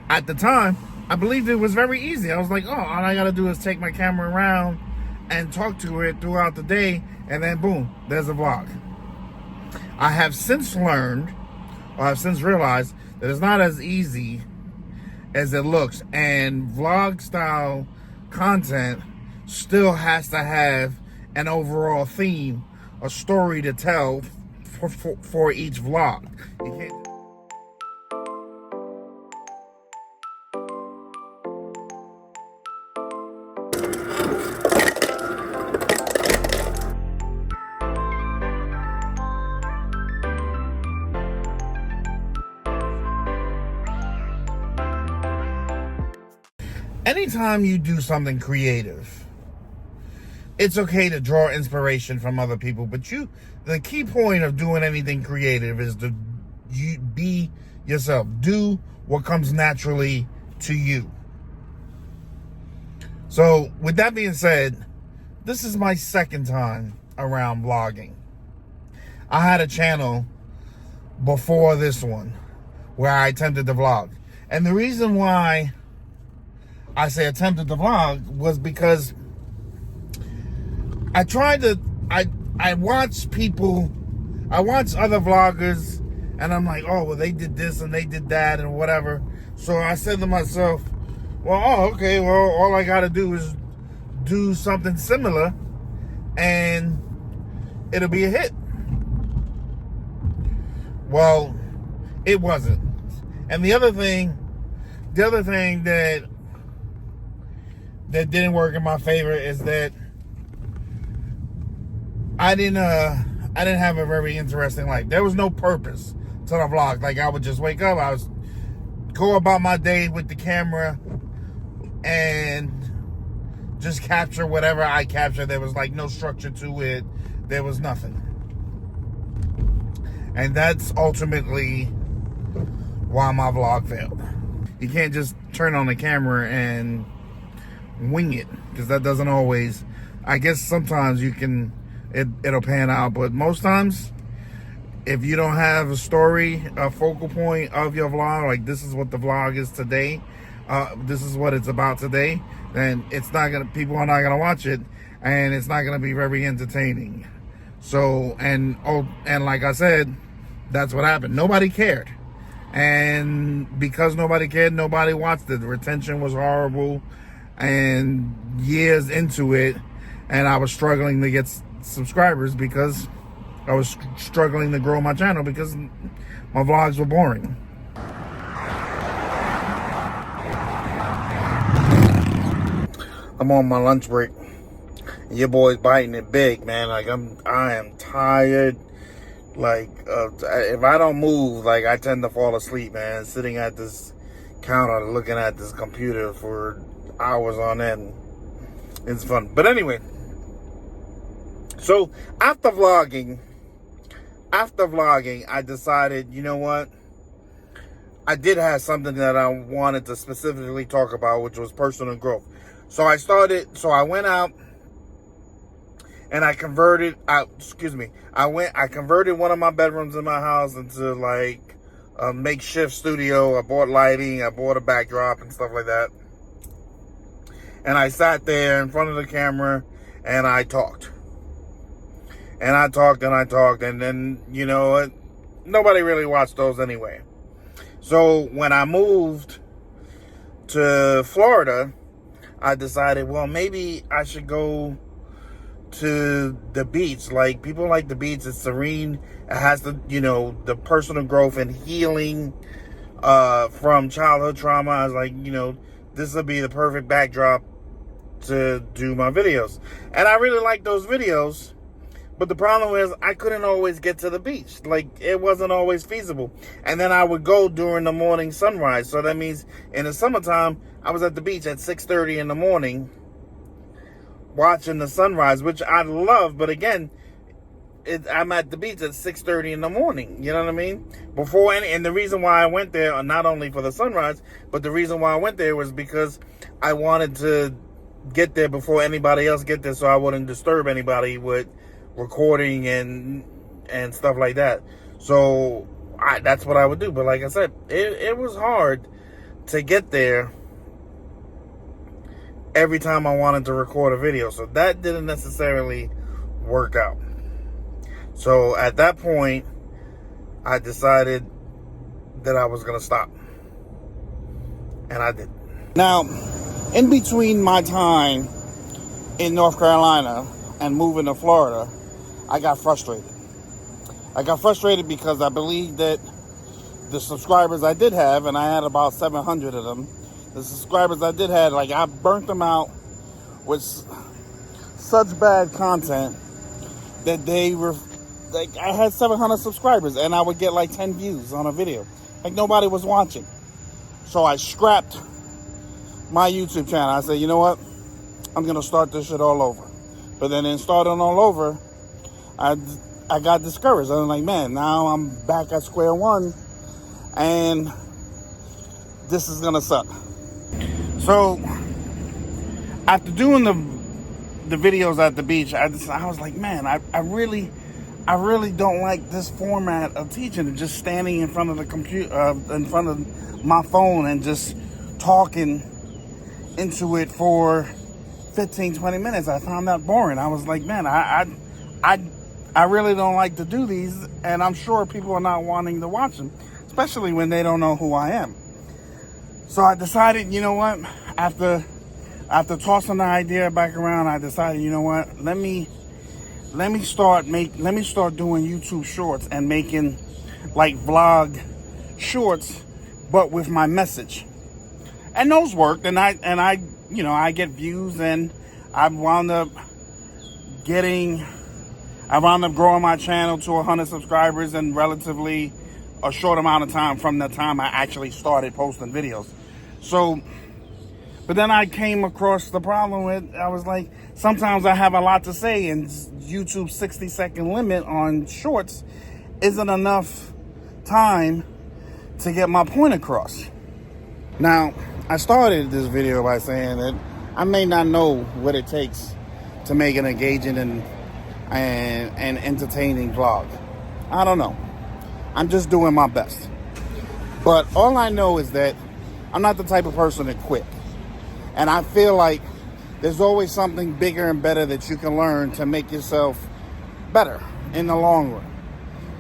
At the time, I believed it was very easy. I was like, oh, all I gotta do is take my camera around and talk to it throughout the day, and then boom, there's a vlog. I have since learned, or I've since realized, that it's not as easy as it looks, and vlog style content still has to have an overall theme, a story to tell for each vlog. You can't. Anytime you do something creative, it's okay to draw inspiration from other people, but the key point of doing anything creative is to be yourself. Do what comes naturally to you. So with that being said, this is my second time around vlogging. I had a channel before this one where I attempted to vlog. And the reason why I say attempted to vlog was because I watch other vloggers, and I'm like, oh, well, they did this and they did that and whatever. So I said to myself, well, okay, well, all I got to do is do something similar and it'll be a hit. Well, it wasn't. And the other thing that didn't work in my favor is that I didn't have a very interesting life. There was no purpose to the vlog. Like, I would just wake up, I was go about my day with the camera and just capture whatever I captured. There was like no structure to it. There was nothing. And that's ultimately why my vlog failed. You can't just turn on the camera and wing it, because that doesn't always, I guess sometimes you can, it'll pan out, but most times if you don't have a story, a focal point of your vlog, like this is what the vlog is today, this is what it's about today, then people are not gonna watch it, and it's not gonna be very entertaining. So, and like I said, that's what happened. Nobody cared. And because nobody cared, nobody watched it. The retention was horrible. And years into it, and I was struggling to get subscribers because I was struggling to grow my channel because my vlogs were boring. I'm on my lunch break. Your boy's biting it big, man. Like I am tired. Like if I don't move, like I tend to fall asleep, man. Sitting at this counter, looking at this computer for hours on end. It's fun. But anyway, so after vlogging, I decided, you know what? I did have something that I wanted to specifically talk about, which was personal growth. So I went out and I converted one of my bedrooms in my house into like a makeshift studio. I bought lighting, I bought a backdrop and stuff like that. And I sat there in front of the camera and I talked. And I talked, and then, you know, nobody really watched those anyway. So when I moved to Florida, I decided, well, maybe I should go to the beach. Like, people like the beach. It's serene. It has the, you know, the personal growth and healing from childhood trauma. I was like, you know, this will be the perfect backdrop to do my videos. And I really like those videos, but the problem is I couldn't always get to the beach. Like, it wasn't always feasible. And then I would go during the morning sunrise. So that means in the summertime, I was at the beach at 6:30 in the morning watching the sunrise, which I love. But again, I'm at the beach at 6:30 in the morning. You know what I mean? And the reason why I went there, not only for the sunrise, but the reason why I went there was because I wanted to get there before anybody else get there, so I wouldn't disturb anybody with recording and stuff like that. So that's what I would do. But like I said, it was hard to get there every time I wanted to record a video. So that didn't necessarily work out. So at that point, I decided that I was going to stop. And I did. Now, in between my time in North Carolina and moving to Florida, I got frustrated. I got frustrated because I believed that the subscribers I did have, and I had about 700 of them, the subscribers I did have, like, I burnt them out with such bad content that they were, like, I had 700 subscribers and I would get like 10 views on a video. Like, nobody was watching. So I scrapped my YouTube channel. I said, you know what? I'm going to start this shit all over. But then in starting all over, I got discouraged. I was like, man, now I'm back at square one and this is going to suck. So after doing the videos at the beach, I was like, man, I really don't like this format of teaching, just standing in front of the computer, in front of my phone and just talking into it for 15, 20 minutes. I found that boring. I was like, man, I really don't like to do these, and I'm sure people are not wanting to watch them, especially when they don't know who I am. So I decided, you know what, after tossing the idea back around, I decided, you know what, let me start doing YouTube shorts and making like vlog shorts, but with my message. And those worked, and I you know, I get views, and I wound up growing my channel to 100 subscribers in relatively a short amount of time from the time I actually started posting videos. So, but then I came across the problem with, I was like, sometimes I have a lot to say, and YouTube's 60-second limit on shorts isn't enough time to get my point across. Now, I started this video by saying that I may not know what it takes to make an engaging and entertaining vlog. I don't know. I'm just doing my best. But all I know is that I'm not the type of person to quit. And I feel like there's always something bigger and better that you can learn to make yourself better in the long run.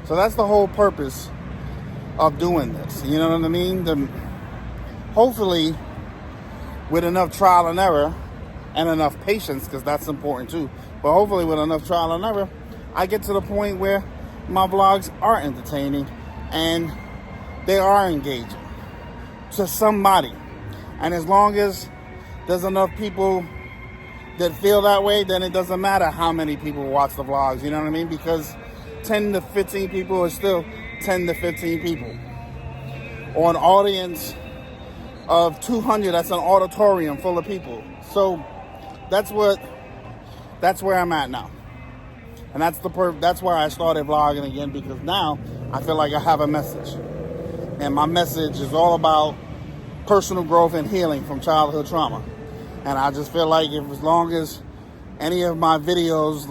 So that's the whole purpose of doing this. You know what I mean? Hopefully, with enough trial and error and enough patience, because that's important too, but hopefully with enough trial and error, I get to the point where my vlogs are entertaining and they are engaging to somebody. And as long as there's enough people that feel that way, then it doesn't matter how many people watch the vlogs, you know what I mean? Because 10 to 15 people is still 10 to 15 people. Or an audience of 200, that's an auditorium full of people. So that's where I'm at now. And that's why I started vlogging again, because now I feel like I have a message. And my message is all about personal growth and healing from childhood trauma. And I just feel like as long as any of my videos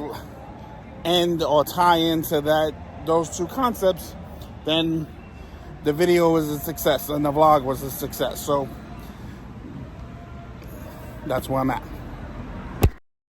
end or tie into those two concepts, then the video was a success and the vlog was a success. So that's where I'm at.